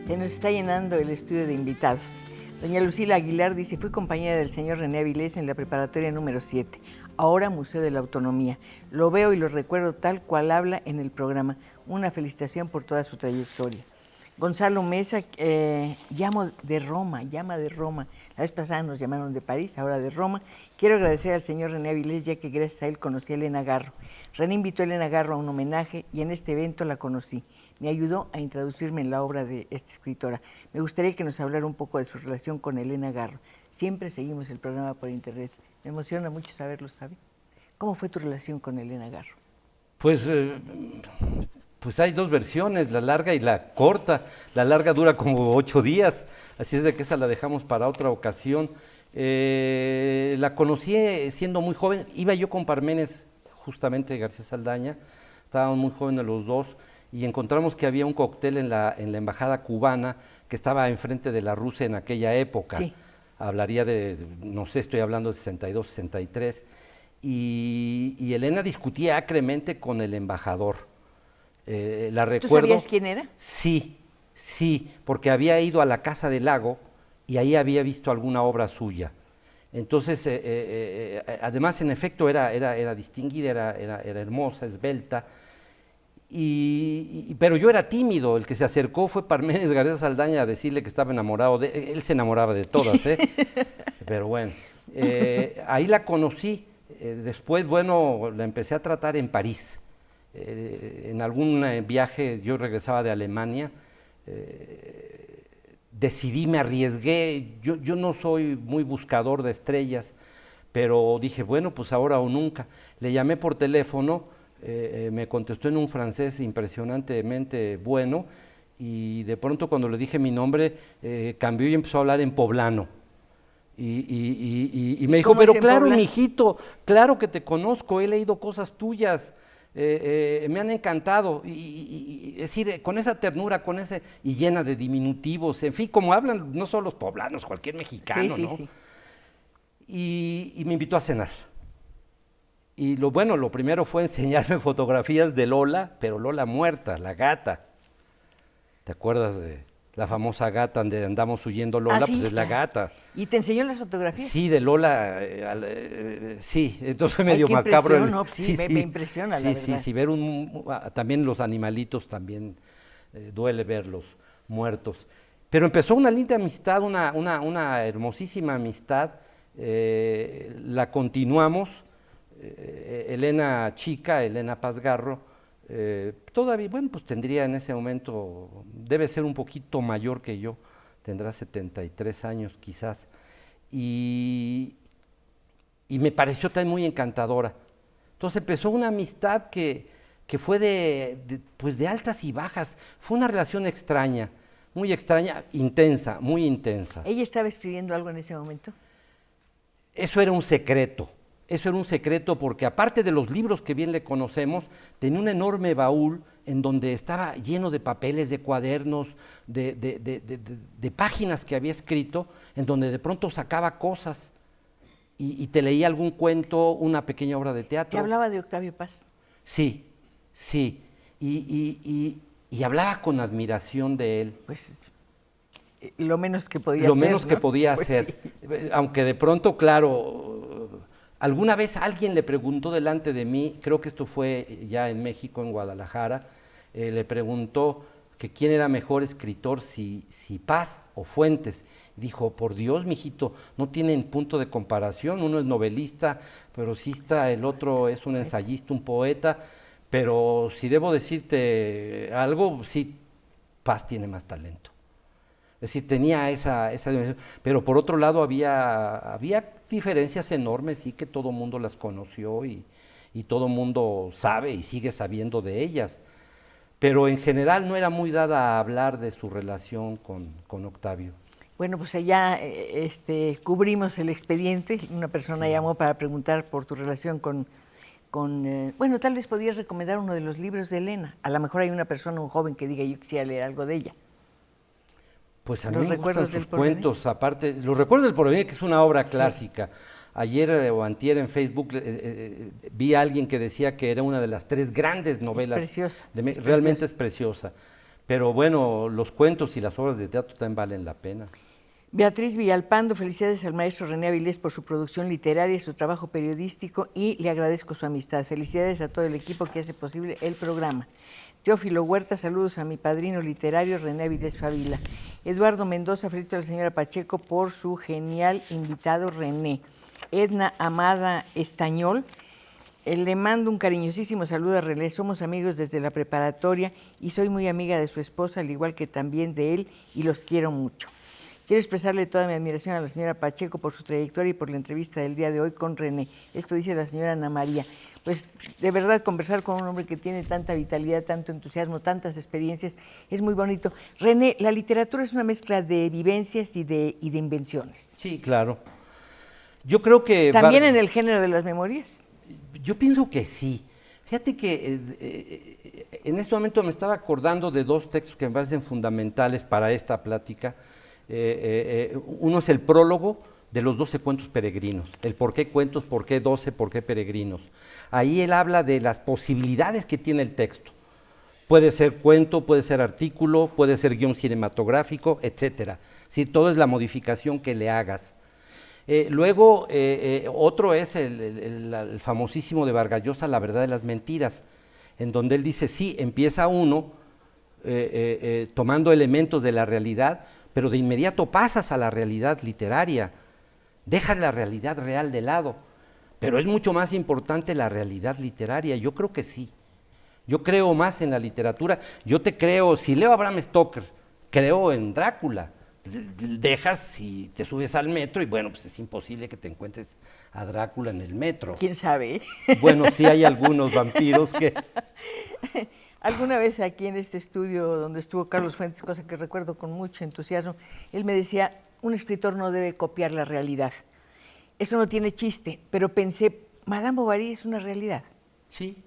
Se nos está llenando el estudio de invitados. Doña Lucila Aguilar dice, fui compañera del señor René Avilés en la preparatoria número 7, ahora Museo de la Autonomía. Lo veo y lo recuerdo tal cual habla en el programa. Una felicitación por toda su trayectoria. Gonzalo Mesa, llama de Roma. La vez pasada nos llamaron de París, ahora de Roma. Quiero agradecer al señor René Avilés, ya que gracias a él conocí a Elena Garro. René invitó a Elena Garro a un homenaje y en este evento la conocí. Me ayudó a introducirme en la obra de esta escritora. Me gustaría que nos hablara un poco de su relación con Elena Garro. Siempre seguimos el programa por internet. Me emociona mucho saberlo, ¿sabe? ¿Cómo fue tu relación con Elena Garro? Pues hay 2 versiones, la larga y la corta. La larga dura como 8 días, así es de que esa la dejamos para otra ocasión. La conocí siendo muy joven, iba yo con Parménides, justamente García Saldaña, estábamos muy jóvenes los dos, y encontramos que había un cóctel en la embajada cubana que estaba enfrente de la Rusia en aquella época. Sí. Hablaría de, no sé, estoy hablando de 62, 63, y Elena discutía acremente con el embajador. La ¿Tú recuerdo. sabías quién era? Sí, porque había ido a la Casa del Lago y ahí había visto alguna obra suya. Entonces, además, en efecto, era distinguida, era hermosa, esbelta, pero yo era tímido. El que se acercó fue Parménides García Saldaña a decirle que estaba enamorado de él. Se enamoraba de todas, pero bueno, ahí la conocí. Después, bueno, la empecé a tratar en París. En algún viaje, yo regresaba de Alemania, decidí, me arriesgué, yo no soy muy buscador de estrellas, pero dije, bueno, pues ahora o nunca. Le llamé por teléfono, me contestó en un francés impresionantemente bueno, y de pronto cuando le dije mi nombre, cambió y empezó a hablar en poblano. Y me dijo, ¿Cómo pero es en claro, poblano? mijito, claro que te conozco, he leído cosas tuyas. Me han encantado, es decir, con esa ternura, y llena de diminutivos, en fin, como hablan no solo los poblanos, cualquier mexicano, Sí, ¿no? sí. Y me invitó a cenar. Y lo primero fue enseñarme fotografías de Lola, pero Lola muerta, la gata. ¿Te acuerdas de la famosa gata donde andamos huyendo Lola? Sí, Pues es la claro. gata. ¿Y te enseñó las fotografías? Sí, de Lola, sí, entonces fue medio qué macabro. impresión, ¿no? Sí, me impresiona, la verdad. Sí, ver también los animalitos también duele verlos muertos. Pero empezó una linda amistad, una hermosísima amistad, la continuamos, Elena chica, Elena Pazgarro, todavía, bueno, pues tendría en ese momento, debe ser un poquito mayor que yo, tendrá 73 años quizás, y y me pareció también muy encantadora. Entonces empezó una amistad que fue pues de altas y bajas. Fue una relación extraña, muy extraña, intensa, muy intensa. ¿Ella estaba escribiendo algo en ese momento? Eso era un secreto. Eso era un secreto porque aparte de los libros que bien le conocemos, tenía un enorme baúl en donde estaba lleno de papeles, de cuadernos, de páginas que había escrito, en donde de pronto sacaba cosas y te leía algún cuento, una pequeña obra de teatro. ¿Te hablaba de Octavio Paz? Sí, sí. Y hablaba con admiración de él. Pues lo menos que podía Lo hacer, menos que ¿no? podía Pues hacer. sí. Aunque de pronto, claro, alguna vez alguien le preguntó delante de mí, creo que esto fue ya en México, en Guadalajara, le preguntó que quién era mejor escritor, si Paz o Fuentes. Dijo, por Dios, mijito, no tienen punto de comparación, uno es novelista, prosista, el otro es un ensayista, un poeta, pero si debo decirte algo, sí, Paz tiene más talento. Es decir, tenía esa dimensión, pero por otro lado había diferencias enormes, sí, que todo mundo las conoció y todo mundo sabe y sigue sabiendo de ellas. Pero en general no era muy dada a hablar de su relación con Octavio. Bueno, pues allá cubrimos el expediente. Una persona llamó para preguntar por tu relación con bueno, tal vez podías recomendar uno de los libros de Elena. A lo mejor hay una persona, un joven, que diga, yo quisiera leer algo de ella. Pues a mí ¿Los me gustan recuerdos sus del porvenir? cuentos, aparte, Los recuerdos del porvenir, que es una obra Sí. clásica. Ayer o antier en Facebook vi a alguien que decía que era una de las 3 grandes novelas. Preciosa, Realmente es preciosa. Pero bueno, los cuentos y las obras de teatro también valen la pena. Beatriz Villalpando, felicidades al maestro René Avilés por su producción literaria y su trabajo periodístico y le agradezco su amistad. Felicidades a todo el equipo que hace posible el programa. Teófilo Huerta, saludos a mi padrino literario René Avilés Favila. Eduardo Mendoza, felicito a la señora Pacheco por su genial invitado René. Edna Amada Estañol, le mando un cariñosísimo saludo a René. Somos amigos desde la preparatoria y soy muy amiga de su esposa, al igual que también de él, y los quiero mucho. Quiero expresarle toda mi admiración a la señora Pacheco por su trayectoria y por la entrevista del día de hoy con René. Esto dice la señora Ana María. Pues de verdad conversar con un hombre que tiene tanta vitalidad, tanto entusiasmo, tantas experiencias, es muy bonito. René, la literatura es una mezcla de vivencias y de invenciones. Sí, claro. Yo creo que... ¿También en el género de las memorias? Yo pienso que sí. Fíjate que en este momento me estaba acordando de 2 textos que me parecen fundamentales para esta plática. Uno es el prólogo de los 12 cuentos peregrinos, el por qué cuentos, por qué 12, por qué peregrinos. Ahí él habla de las posibilidades que tiene el texto. Puede ser cuento, puede ser artículo, puede ser guión cinematográfico, etcétera. Sí, todo es la modificación que le hagas. Luego, otro es el famosísimo de Vargas Llosa, La verdad de las mentiras, en donde él dice, sí, empieza uno tomando elementos de la realidad, pero de inmediato pasas a la realidad literaria, dejas la realidad real de lado, pero es mucho más importante la realidad literaria. Yo creo que sí. Yo creo más en la literatura. Yo te creo, si leo a Bram Stoker, creo en Drácula. Dejas y te subes al metro y bueno, pues es imposible que te encuentres a Drácula en el metro. ¿Quién sabe? Bueno, sí hay algunos vampiros que... Alguna vez aquí en este estudio donde estuvo Carlos Fuentes, cosa que recuerdo con mucho entusiasmo, él me decía, un escritor no debe copiar la realidad. Eso no tiene chiste, pero pensé, Madame Bovary es una realidad. Sí.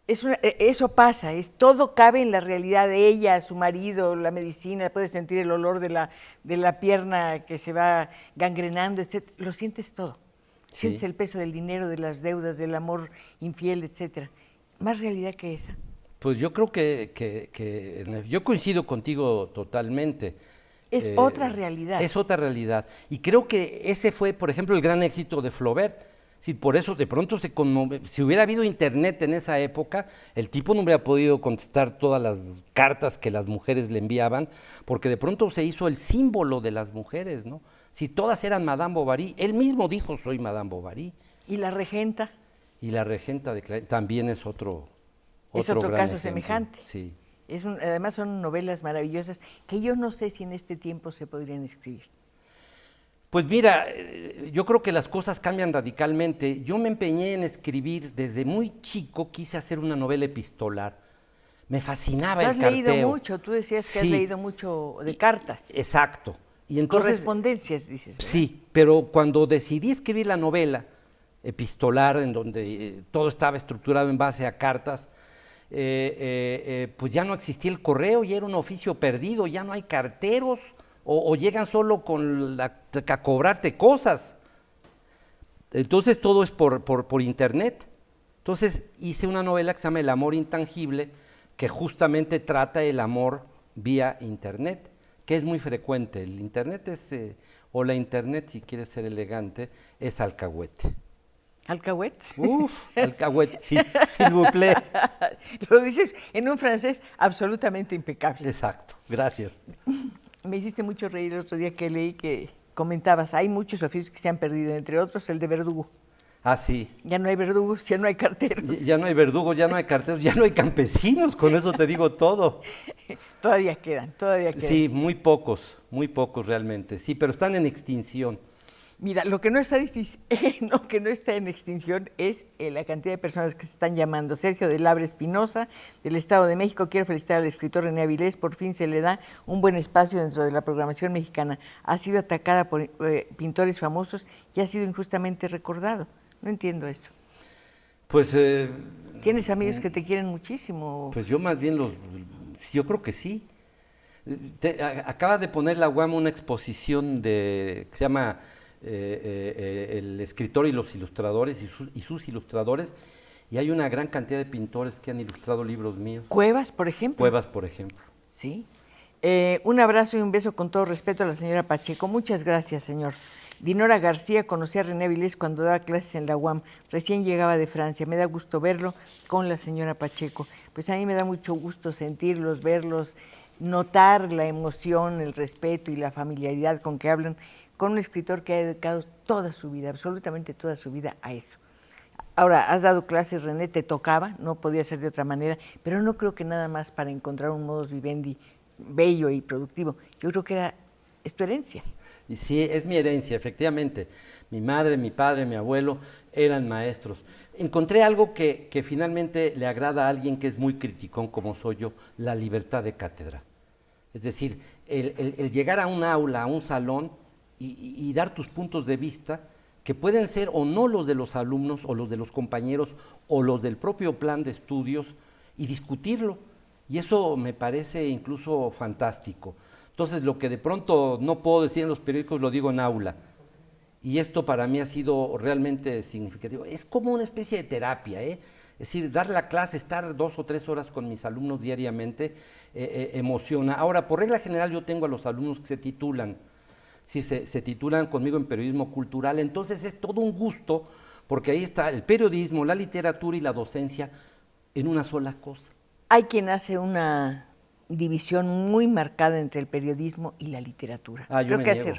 Eso pasa, todo cabe en la realidad de ella, su marido, la medicina, puedes sentir el olor de la pierna que se va gangrenando, etc. Lo sientes todo. Sí. Sientes el peso del dinero, de las deudas, del amor infiel, etc. Más realidad que esa. Pues yo creo que yo coincido contigo totalmente. Es otra realidad. Es otra realidad. Y creo que ese fue, por ejemplo, el gran éxito de Flaubert. Sí, por eso de pronto si hubiera habido internet en esa época, el tipo no hubiera podido contestar todas las cartas que las mujeres le enviaban, porque de pronto se hizo el símbolo de las mujeres, ¿no? Si todas eran Madame Bovary, él mismo dijo, soy Madame Bovary. ¿Y la regenta? Y la regenta de Clarín también es otro caso ejemplo. semejante. Sí. Además son novelas maravillosas que yo no sé si en este tiempo se podrían escribir. Pues mira, yo creo que las cosas cambian radicalmente. Yo me empeñé en escribir desde muy chico, quise hacer una novela epistolar. Me fascinaba el carteo. Tú has leído mucho, tú decías que has Sí. leído mucho de cartas. Exacto. Y entonces, Correspondencias, dices, ¿verdad? sí, pero cuando decidí escribir la novela epistolar, en donde todo estaba estructurado en base a cartas, pues ya no existía el correo, ya era un oficio perdido, ya no hay carteros, o llegan solo a cobrarte cosas. Entonces todo es por internet. Entonces hice una novela que se llama El amor intangible, que justamente trata el amor vía internet, que es muy frecuente. El internet es, o la internet, si quieres ser elegante, es alcahuete. ¿Alcahuete? Alcahuete, sí, s'il vous plaît. Lo dices en un francés absolutamente impecable. Exacto, gracias. Me hiciste mucho reír el otro día que leí que comentabas, hay muchos oficios que se han perdido, entre otros el de verdugo. Ah, sí. Ya no hay verdugos, ya no hay carteros. Ya no hay verdugos, ya no hay carteros, ya no hay campesinos, con eso te digo todo. Todavía quedan, todavía quedan. Sí, muy pocos realmente, sí, pero están en extinción. Mira, lo que no está, que no está en extinción es la cantidad de personas que se están llamando. Sergio del Abre Espinosa, del Estado de México, quiero felicitar al escritor René Avilés, por fin se le da un buen espacio dentro de la programación mexicana. Ha sido atacada por pintores famosos y ha sido injustamente recordado. No entiendo eso. Pues... ¿Tienes amigos que te quieren muchísimo? Pues yo más bien yo creo que sí. Acaba de poner la UAM una exposición que se llama El escritor y los ilustradores y sus ilustradores, y hay una gran cantidad de pintores que han ilustrado libros míos. Cuevas, por ejemplo. Cuevas, por ejemplo. Sí. Un abrazo y un beso con todo respeto a la señora Pacheco. Muchas gracias, señor. Dinora García, conocí a René Avilés cuando daba clases en la UAM, recién llegaba de Francia, me da gusto verlo con la señora Pacheco. Pues a mí me da mucho gusto sentirlos, verlos, notar la emoción, el respeto y la familiaridad con que hablan con un escritor que ha dedicado toda su vida, absolutamente toda su vida a eso. Ahora, has dado clases, René, te tocaba, no podía ser de otra manera, pero no creo que nada más para encontrar un modus vivendi bello y productivo. Yo creo que es tu herencia. Y sí, es mi herencia, efectivamente. Mi madre, mi padre, mi abuelo eran maestros. Encontré algo que finalmente le agrada a alguien que es muy criticón como soy yo, la libertad de cátedra. Es decir, el llegar a un aula, a un salón y dar tus puntos de vista, que pueden ser o no los de los alumnos o los de los compañeros o los del propio plan de estudios, y discutirlo. Y eso me parece incluso fantástico. Entonces, lo que de pronto no puedo decir en los periódicos, lo digo en aula. Y esto para mí ha sido realmente significativo. Es como una especie de terapia, ¿eh? Es decir, dar la clase, estar 2 o 3 horas con mis alumnos diariamente, emociona. Ahora, por regla general, yo tengo a los alumnos que se titulan. Sí, se titulan conmigo en periodismo cultural. Entonces, es todo un gusto, porque ahí está el periodismo, la literatura y la docencia en una sola cosa. Hay quien hace una división muy marcada entre el periodismo y la literatura. Yo me niego.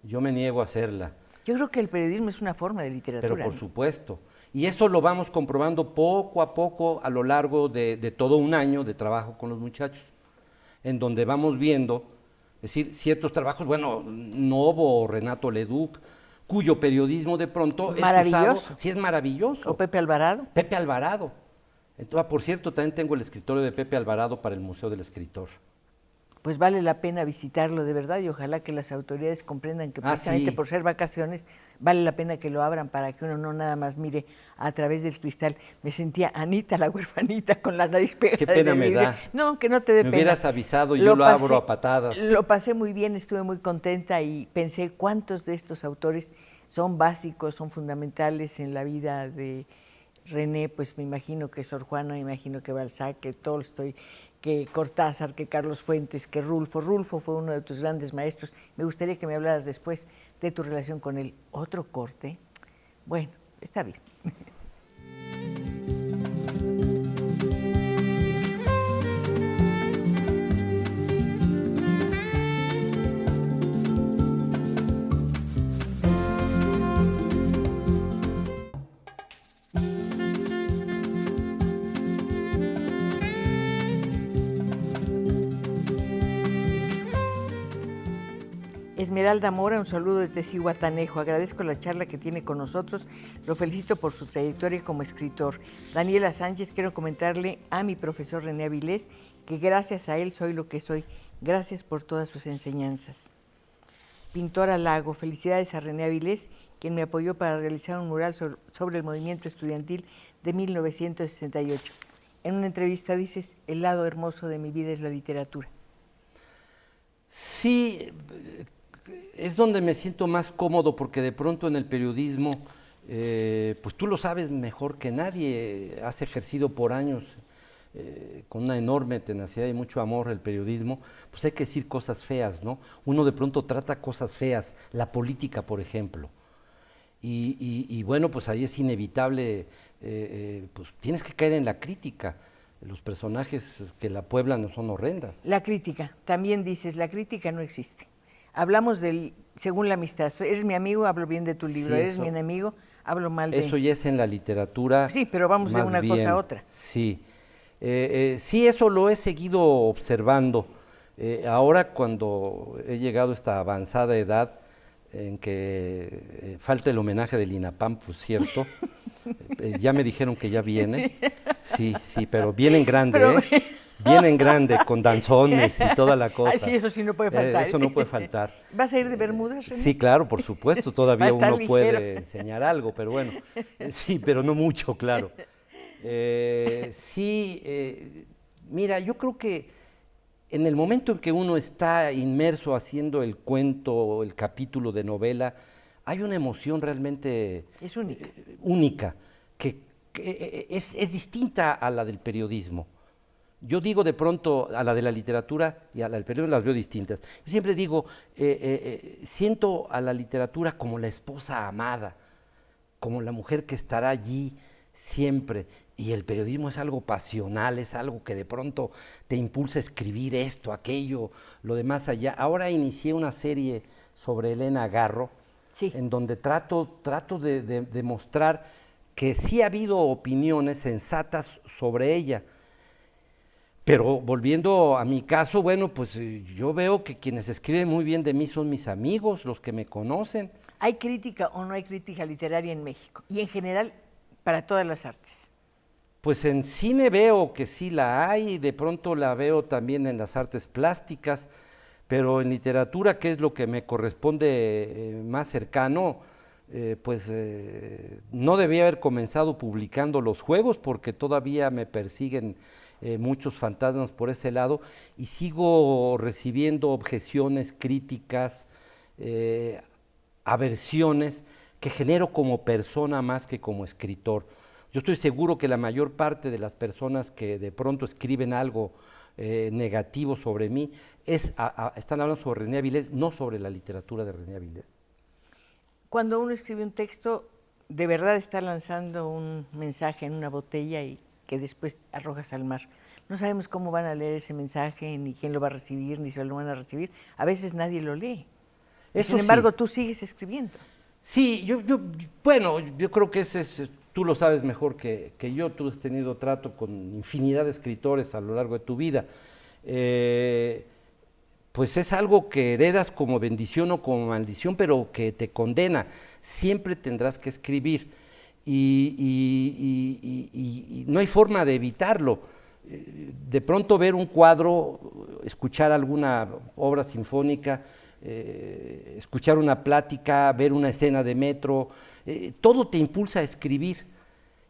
Yo me niego a hacerla. Yo creo que el periodismo es una forma de literatura. Pero por supuesto. Y eso lo vamos comprobando poco a poco a lo largo de todo un año de trabajo con los muchachos, en donde vamos viendo, es decir, ciertos trabajos, bueno, Novo o Renato Leduc, cuyo periodismo de pronto es usado. Sí, es maravilloso. O Pepe Alvarado. Pepe Alvarado. Entonces, por cierto, también tengo el escritorio de Pepe Alvarado para el Museo del Escritor. Pues vale la pena visitarlo de verdad y ojalá que las autoridades comprendan que precisamente por ser vacaciones vale la pena que lo abran para que uno no nada más mire a través del cristal. Me sentía Anita la huerfanita con la nariz pegada. Qué pena me da. No, que no te dé pena. Me hubieras avisado y yo lo abro a patadas. Lo pasé muy bien, estuve muy contenta y pensé cuántos de estos autores son básicos, son fundamentales en la vida de René. Pues me imagino que Sor Juana, me imagino que Balzac, que Tolstoy, que Cortázar, que Carlos Fuentes, que Rulfo. Rulfo fue uno de tus grandes maestros. Me gustaría que me hablaras después de tu relación con él. ¿Otro corte? Bueno, está bien. Esmeralda Mora, un saludo desde Zihuatanejo. Agradezco la charla que tiene con nosotros. Lo felicito por su trayectoria como escritor. Daniela Sánchez, quiero comentarle a mi profesor René Avilés que gracias a él soy lo que soy. Gracias por todas sus enseñanzas. Pintora Lago, felicidades a René Avilés, quien me apoyó para realizar un mural sobre el movimiento estudiantil de 1968. En una entrevista dices, el lado hermoso de mi vida es la literatura. Sí, es donde me siento más cómodo porque de pronto en el periodismo, pues tú lo sabes mejor que nadie, has ejercido por años con una enorme tenacidad y mucho amor el periodismo, pues hay que decir cosas feas, ¿no? Uno de pronto trata cosas feas, la política, por ejemplo, y bueno, pues ahí es inevitable, pues tienes que caer en la crítica. Los personajes que la pueblan son horrendas. La crítica, también dices, la crítica no existe. Hablamos del, según la amistad, eres mi amigo, hablo bien de tu libro, Sí, eres mi enemigo, hablo mal de... Eso ya es en la literatura. Sí, pero vamos de una cosa a otra. Sí, sí, eso lo he seguido observando. Ahora cuando he llegado a esta avanzada edad en que falta el homenaje del INAPAM, pues cierto, ya me dijeron que ya viene, sí, pero viene en grande, pero... Viene en grande, con danzones y toda la cosa. Ay, sí, eso sí no puede faltar. Eso no puede faltar. ¿Vas a ir de Bermudas, René? Sí, claro, por supuesto, todavía uno ligero. puede enseñar algo, pero bueno, sí, pero no mucho, claro. Mira, yo creo que en el momento en que uno está inmerso haciendo el cuento o el capítulo de novela, hay una emoción realmente es única, única que es distinta a la del periodismo. Yo digo de pronto a la de la literatura y a la del periodismo las veo distintas. Yo siempre digo, siento a la literatura como la esposa amada, como la mujer que estará allí siempre. Y el periodismo es algo pasional, es algo que de pronto te impulsa a escribir esto, aquello, lo de más allá. Ahora inicié una serie sobre Elena Garro, sí, en donde trato de mostrar que sí ha habido opiniones sensatas sobre ella. Pero volviendo a mi caso, bueno, pues yo veo que quienes escriben muy bien de mí son mis amigos, los que me conocen. ¿Hay crítica o no hay crítica literaria en México? Y en general, para todas las artes. Pues en cine veo que sí la hay, de pronto la veo también en las artes plásticas, pero en literatura, que es lo que me corresponde más cercano, no debía haber comenzado publicando los juegos porque todavía me persiguen muchos fantasmas por ese lado y sigo recibiendo objeciones, críticas, aversiones que genero como persona más que como escritor. Yo estoy seguro que la mayor parte de las personas que de pronto escriben algo negativo sobre mí están hablando sobre René Avilés, no sobre la literatura de René Avilés. Cuando uno escribe un texto, de verdad está lanzando un mensaje en una botella y que después arrojas al mar. No sabemos cómo van a leer ese mensaje, ni quién lo va a recibir, ni si lo van a recibir. A veces nadie lo lee. Sin embargo, tú sigues escribiendo. Sí, yo creo que tú lo sabes mejor que yo. Tú has tenido trato con infinidad de escritores a lo largo de tu vida. Pues es algo que heredas como bendición o como maldición, pero que te condena. Siempre tendrás que escribir y no hay forma de evitarlo. De pronto ver un cuadro, escuchar alguna obra sinfónica, escuchar una plática, ver una escena de metro, todo te impulsa a escribir.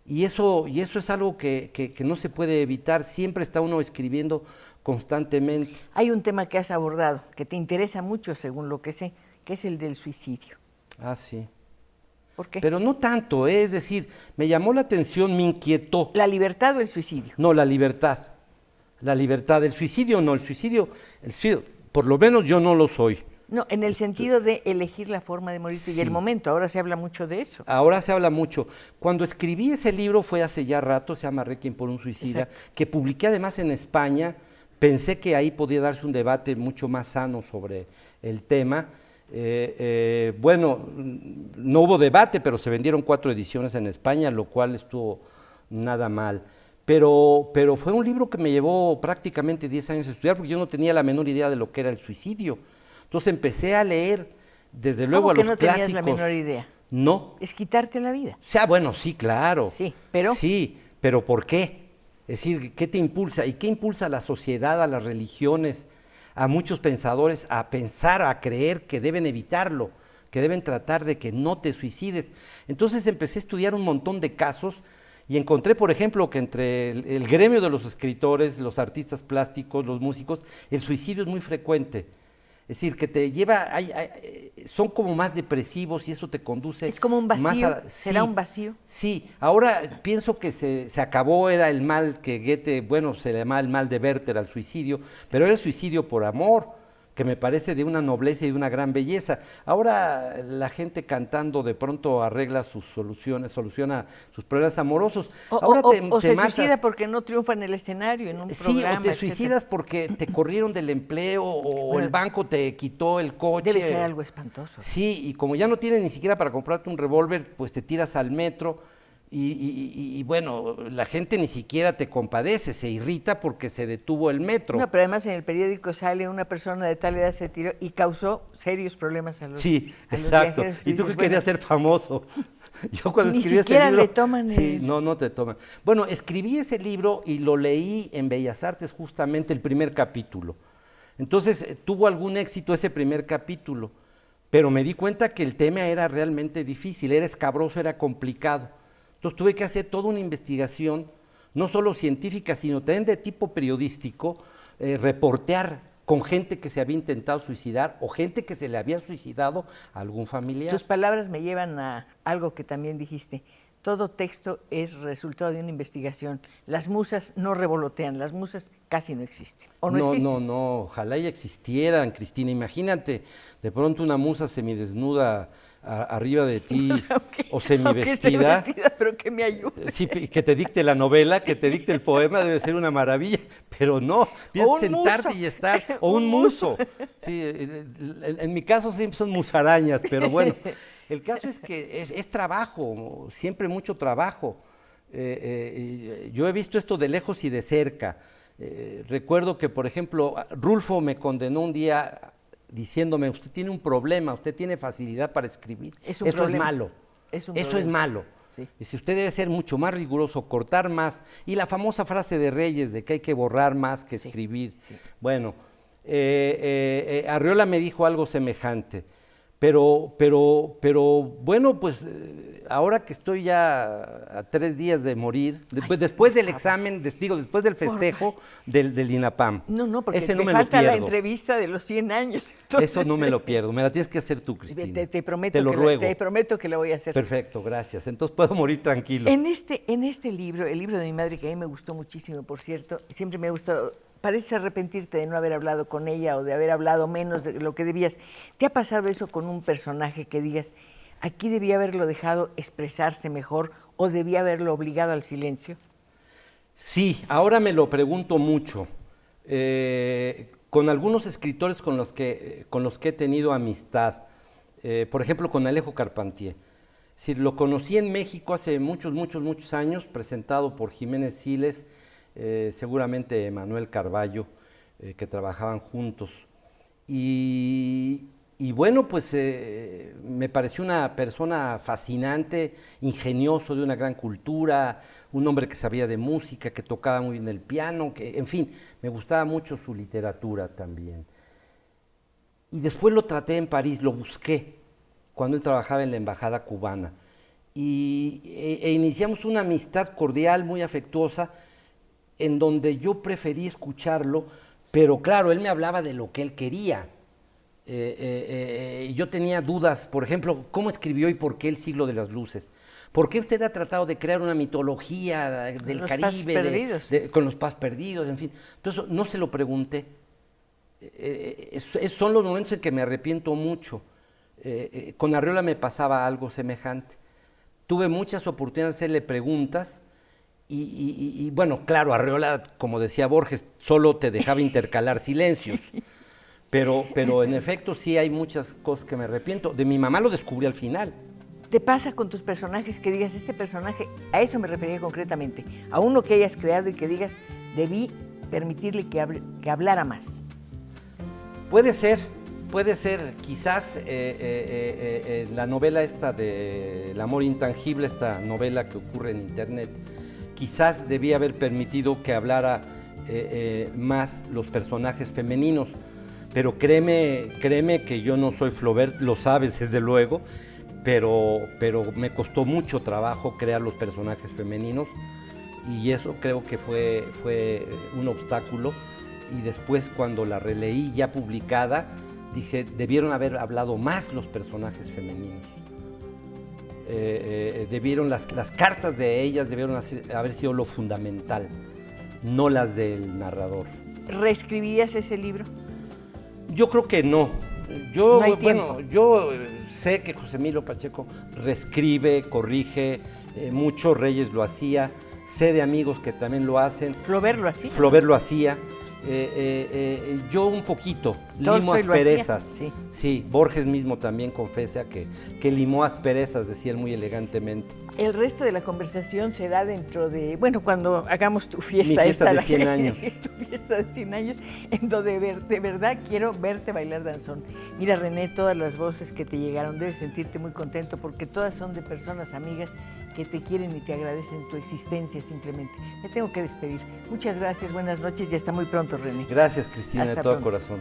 Y eso es algo que no se puede evitar, siempre está uno escribiendo constantemente. Hay un tema que has abordado, que te interesa mucho según lo que sé, que es el del suicidio. Ah, sí. ¿Por qué? Pero no tanto, es decir, me llamó la atención, me inquietó. ¿La libertad o el suicidio? No, la libertad. La libertad, el suicidio no, el suicidio, por lo menos yo no lo soy. No, en el sentido de elegir la forma de morirte y el momento, ahora se habla mucho de eso. Ahora se habla mucho. Cuando escribí ese libro fue hace ya rato, se llama Requiem por un suicida, que publiqué además en España, pensé que ahí podía darse un debate mucho más sano sobre el tema. No hubo debate, pero se vendieron 4 ediciones en España, lo cual estuvo nada mal. Pero fue un libro que me llevó prácticamente 10 años a estudiar, porque yo no tenía la menor idea de lo que era el suicidio. Entonces empecé a leer, desde luego, ¿Cómo a que los no clásicos. tenías la menor idea? No. Es quitarte la vida. O sea, bueno, sí, claro. Sí, pero... Sí, pero ¿por qué? Es decir, ¿qué te impulsa? ¿Y qué impulsa a la sociedad, a las religiones, a muchos pensadores a pensar, a creer que deben evitarlo, que deben tratar de que no te suicides? Entonces empecé a estudiar un montón de casos y encontré, por ejemplo, que entre el gremio de los escritores, los artistas plásticos, los músicos, el suicidio es muy frecuente. Es decir, que te lleva, son como más depresivos y eso te conduce es como un vacío, más a... ¿será sí, un vacío? Sí, ahora pienso que se acabó, era el mal que Goethe, bueno, se le llamaba el mal de Werther al suicidio, pero era el suicidio por amor, que me parece de una nobleza y de una gran belleza. Ahora la gente cantando de pronto arregla sus soluciones, soluciona sus problemas amorosos. Ahora O se matas. suicida porque no triunfa en el escenario, en un programa, Sí, o te etcétera. suicidas porque te corrieron del empleo o Bueno, el banco te quitó el coche. Debe ser algo espantoso. Sí, y como ya no tienes ni siquiera para comprarte un revólver, pues te tiras al metro y bueno, la gente ni siquiera te compadece, se irrita porque se detuvo el metro. No, pero además en el periódico sale una persona de tal edad se tiró y causó serios problemas a los Sí, a los exacto. viajeros. Y tú que dices, querías ser famoso. Yo cuando Ni escribí ese siquiera libro... le toman Sí, el- no te toman. Bueno, escribí ese libro y lo leí en Bellas Artes justamente el primer capítulo. Entonces tuvo algún éxito ese primer capítulo, pero me di cuenta que el tema era realmente difícil, era escabroso, era complicado. Entonces tuve que hacer toda una investigación, no solo científica, sino también de tipo periodístico, reportear con gente que se había intentado suicidar o gente que se le había suicidado a algún familiar. Tus palabras me llevan a algo que también dijiste. Todo texto es resultado de una investigación. Las musas no revolotean, las musas casi no existen. ¿O no existen? No, ojalá ya existieran, Cristina. Imagínate, de pronto una musa semidesnuda arriba de ti o Aunque esté semivestida. vestida, pero que me ayude. Sí, que te dicte la novela, que te dicte el poema, debe ser una maravilla, pero no, tienes que sentarte muso. y estar, o un muso. Sí, en mi caso siempre son musarañas, pero bueno, el caso es que es trabajo, siempre mucho trabajo. Yo he visto esto de lejos y de cerca. Recuerdo que, por ejemplo, Rulfo me condenó un día diciéndome, usted tiene un problema, usted tiene facilidad para escribir, Es un eso problema. es malo, Es un eso es problema. malo. Sí. Dice, usted debe ser mucho más riguroso, cortar más. Y la famosa frase de Reyes de que hay que borrar más que Sí, escribir. sí. Bueno, Arriola me dijo algo semejante. Pero bueno, pues ahora que estoy ya a 3 días de morir, después del examen, después del festejo del INAPAM. No, porque ese te no me lo falta la pierdo. entrevista de los 100 años. Eso no me lo pierdo, me la tienes que hacer tú, Cristina. Te prometo, Te lo ruego. te prometo que lo voy a hacer. Perfecto, gracias. Entonces puedo morir tranquilo. En este libro, el libro de mi madre, que a mí me gustó muchísimo, por cierto, siempre me ha gustado, pareces arrepentirte de no haber hablado con ella o de haber hablado menos de lo que debías. ¿Te ha pasado eso con un personaje que digas, aquí debía haberlo dejado expresarse mejor o debía haberlo obligado al silencio? Sí, ahora me lo pregunto mucho. Con algunos escritores con los que he tenido amistad, por ejemplo con Alejo Carpentier. Sí, lo conocí en México hace muchos años, presentado por Jiménez Siles, seguramente Manuel Carballo, que trabajaban juntos. Y bueno, pues me pareció una persona fascinante, ingenioso, de una gran cultura, un hombre que sabía de música, que tocaba muy bien el piano, que, en fin, me gustaba mucho su literatura también. Y después lo traté en París, lo busqué, cuando él trabajaba en la embajada cubana. E iniciamos una amistad cordial, muy afectuosa, en donde yo preferí escucharlo, pero claro, él me hablaba de lo que él quería. Yo tenía dudas, por ejemplo, ¿cómo escribió y por qué El siglo de las luces? ¿Por qué usted ha tratado de crear una mitología del Los pasos Caribe, perdidos. con los pasos perdidos, en fin? Entonces, no se lo pregunté. Son los momentos en que me arrepiento mucho. Con Arriola me pasaba algo semejante. Tuve muchas oportunidades de hacerle preguntas y bueno, claro, Arriola, como decía Borges, solo te dejaba intercalar silencios. Pero en efecto sí hay muchas cosas que me arrepiento. De mi mamá lo descubrí al final. ¿Te pasa con tus personajes que digas, este personaje, a eso me refería concretamente, a uno que hayas creado y que digas, debí permitirle que hablara más? Puede ser, Puede ser, quizás la novela esta de El amor intangible, esta novela que ocurre en internet, quizás debía haber permitido que hablara más los personajes femeninos, pero créeme que yo no soy Flaubert, lo sabes desde luego, pero me costó mucho trabajo crear los personajes femeninos y eso creo que fue un obstáculo. Y después, cuando la releí ya publicada, dije, debieron haber hablado más los personajes femeninos. Debieron las cartas de ellas debieron haber sido lo fundamental, no las del narrador. ¿Reescribirías ese libro? Yo creo que no. No hay tiempo. Bueno, yo sé que José Emilio Pacheco reescribe, corrige, mucho, Reyes lo hacía, sé de amigos que también lo hacen. Flaubert lo hacía. Flaubert lo hacía. Yo un poquito, limo asperezas. Sí. Sí, Borges mismo también confesa que limó asperezas, decía él muy elegantemente. El resto de la conversación se da dentro de, bueno, cuando hagamos tu fiesta. Mi fiesta de 100 años. Tu fiesta de 100 años, en donde de verdad quiero verte bailar danzón. Mira, René, todas las voces que te llegaron, debes sentirte muy contento porque todas son de personas amigas que te quieren y te agradecen tu existencia simplemente. Me tengo que despedir. Muchas gracias, buenas noches y hasta muy pronto, René. Gracias, Cristina, Hasta de todo pronto. corazón.